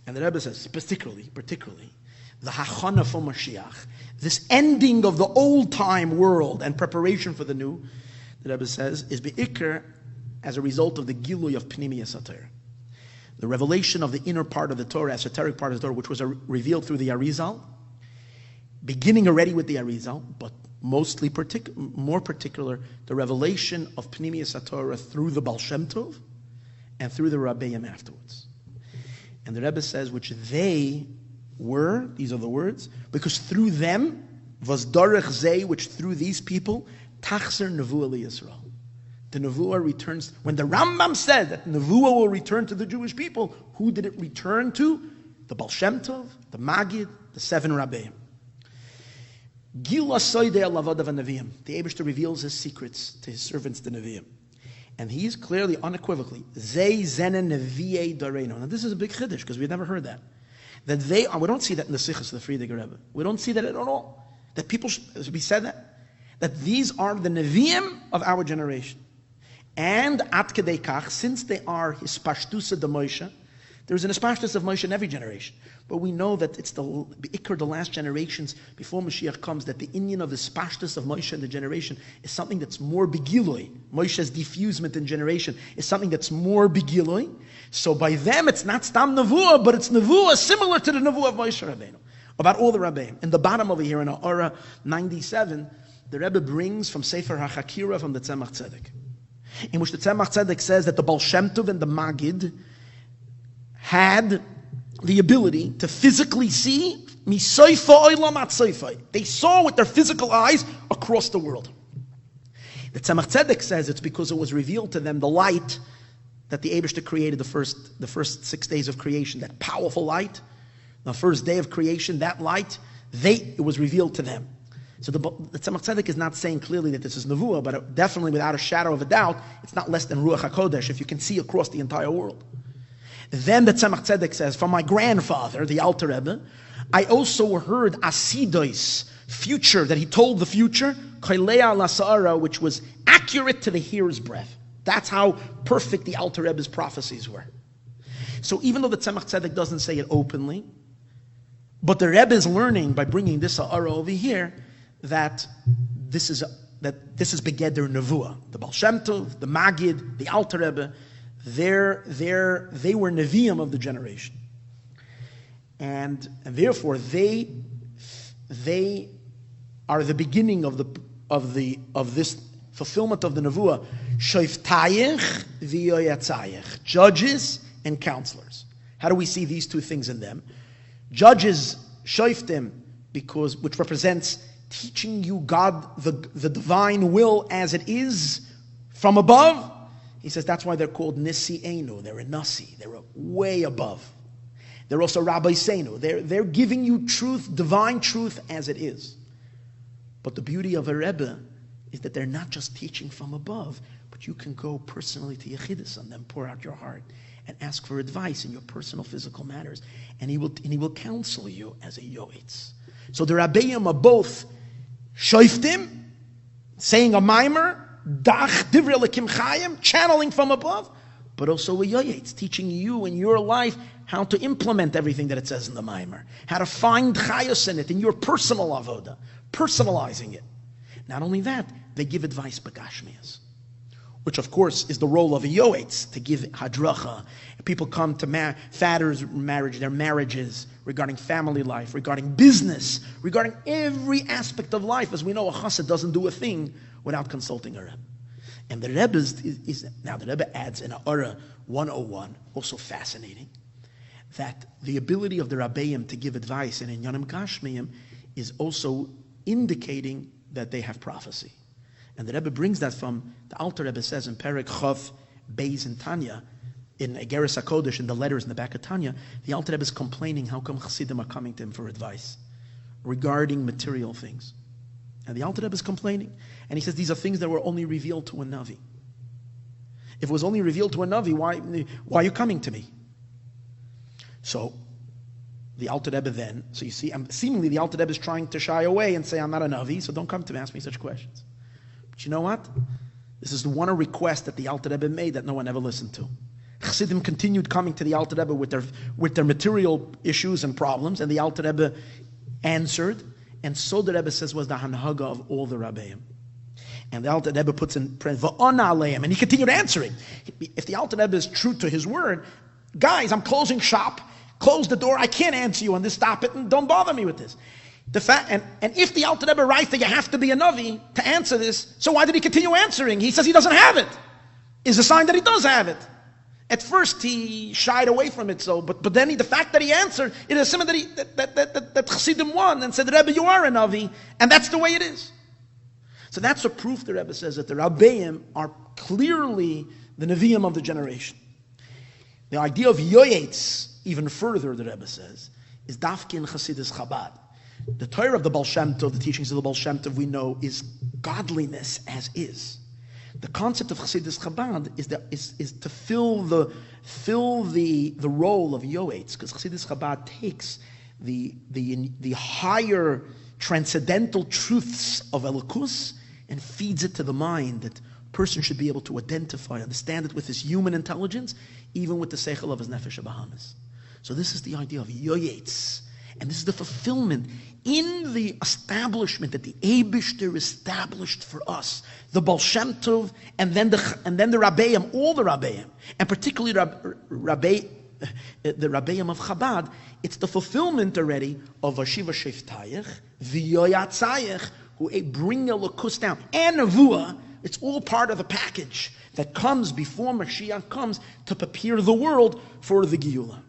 And the Rebbe says, particularly, the hachana for Mashiach, this ending of the old time world and preparation for the new, the Rebbe says, is be'ikr as a result of the gilui of Pnimiyas HaTorah. The revelation of the inner part of the Torah, esoteric part of the Torah, which was revealed through the Arizal, beginning already with the Arizal, but mostly more particular, the revelation of Pnimiyas HaTorah through the Baal Shem Tov and through the Rebbeim afterwards. And the Rebbe says, which they were, these are the words, because through them, was darech zeh, which through these people, tachzer Nevuah li Yisrael. The Nevuah returns, when the Rambam said that Nevuah will return to the Jewish people, who did it return to? The Baal Shem Tov, the Magid, the 7 Rabbeim. Gila soidei alavodav Neviim. The Eibishter reveals his secrets to his servants, the Neviim. And he is clearly, unequivocally, Zei Zene Nevi'ei Doreinu. Now this is a big chiddush, because we've never heard that. That they are, we don't see that in the Sichas of the Frierdiker Rebbe. We don't see that at all. That people should be said that these are the Neviim of our generation. And at kedei kach, since they are hispashtusa de Moshe, there's an hispashtus of Moshe in every generation. But we know that it's the last generations before Mashiach comes, that the inyan of the hispashtus of Moshe in the generation is something that's more begiloi. Moshe's diffusement in generation is something that's more begiloi. So by them, it's not stam nevuah, but it's nevuah similar to the nevuah of Moshe Rabbeinu, about all the Rabbeim. In the bottom over here in Aura 97, the Rebbe brings from Sefer HaChakira from the Tzemach Tzeddek, in which the Tzemach Tzeddek says that the Baal Shem Tov and the Magid had the ability to physically see misoifa oilam at soifa. They saw with their physical eyes across the world. The Tzemach Tzeddek says it's because it was revealed to them the light that the Eibishter created the first 6 days of creation, that powerful light, the first day of creation, that light, it was revealed to them. So the Tzemach Tzedek is not saying clearly that this is Nevuah, but definitely without a shadow of a doubt, it's not less than Ruach HaKodesh if you can see across the entire world. Then the Tzemach Tzedek says, from my grandfather, the Alter Rebbe, I also heard Asidois, future, that he told the future, Kailea Lasa'ara, which was accurate to the hearer's breath. That's how perfect the Alter Rebbe's prophecies were. So even though the Tzemach Tzedek doesn't say it openly, but the Rebbe is learning by bringing this Sa'ara over here, that this is begeder Nevuah. The Baal Shem Tov, the Magid, the Alter Rebbe, they were Neviim of the generation, and therefore they are the beginning of this fulfillment of the Nevuah. Shoftayich v'yoyatzayich, judges and counselors. How do we see these two things in them? Judges, Shoftim, which represents teaching you God, the divine will as it is from above. He says that's why they're called Nisi Einu. They're a Nasi. They're way above. They're also Rabbi Seinu. They're giving you truth, divine truth as it is. But the beauty of a Rebbe is that they're not just teaching from above, but you can go personally to Yechidus on them, pour out your heart, and ask for advice in your personal physical matters. And he will counsel you as a Yoetz. So the Rabbeim are both Shoftim, saying a mimer, Dach Divrei Elokim Chayim, channeling from above, but also a Yoetz, teaching you in your life how to implement everything that it says in the mimer, how to find Chayos in it, in your personal avoda, personalizing it. Not only that, they give advice Bagashmias, which of course is the role of a Yoetz, to give hadracha. People come to Father's marriage, their marriages, regarding family life, regarding business, regarding every aspect of life. As we know, a chassid doesn't do a thing without consulting a Rebbe. And the Rebbe now the Rebbe adds in Aura 101, also fascinating, that the ability of the Rabbeim to give advice in Inyanim Gashmiyim is also indicating that they have prophecy. And the Rebbe brings that from, the Alter Rebbe says in Perek Chav Beis in Tanya, in Egeres HaKodesh, in the letters in the back of Tanya, the Alter Rebbe is complaining how come Chassidim are coming to him for advice regarding material things. And the Alter Rebbe is complaining. And he says these are things that were only revealed to a Navi. If it was only revealed to a Navi, why are you coming to me? So the Alter Rebbe then, so you see, seemingly the Alter Rebbe is trying to shy away and say, I'm not a Navi, so don't come to me, ask me such questions. But you know what? This is the one request that the Alter Rebbe made that no one ever listened to. Chassidim continued coming to the Alter Rebbe with their material issues and problems, and the Alter Rebbe answered. And so the Rebbe says was the hanhaga of all the Rabbeim. And the Alter Rebbe puts in v'ona aleim, and he continued answering. If the Alter Rebbe is true to his word, guys, I'm closing shop, close the door, I can't answer you on this, stop it, and don't bother me with this. And if the Alter Rebbe writes that you have to be a Navi to answer this, so why did he continue answering? He says he doesn't have it. Is a sign that he does have it. At first he shied away from it, but then the fact that he answered, it is something that Chassidim won and said, Rebbe, you are a Navi, and that's the way it is. So that's a proof, the Rebbe says, that the Rabbeim are clearly the Neviim of the generation. The idea of yoyetz, even further, the Rebbe says, is dafkin Chassidus Chabad. The Torah of the Baal Shem Tov, the teachings of the Baal Shem Tov, we know, is godliness as is. The concept of Chassidus Chabad is to fill the role of yoetz, because Chassidus Chabad takes the higher transcendental truths of Elokus and feeds it to the mind that a person should be able to identify, understand it with his human intelligence, even with the seichel of his nefesh habahamis. So this is the idea of yoetz, and this is the fulfillment in the establishment that the Eibishter established for us, the Baal Shem Tov, and then the Rabbeim, all the Rabbeim, and particularly the Rabbeim of Chabad. It's the fulfillment already of Vashiva Sheftayich, V'yoyatzayich, who bring Elokus down, and Nevuah. It's all part of the package that comes before Mashiach comes to prepare the world for the Geula.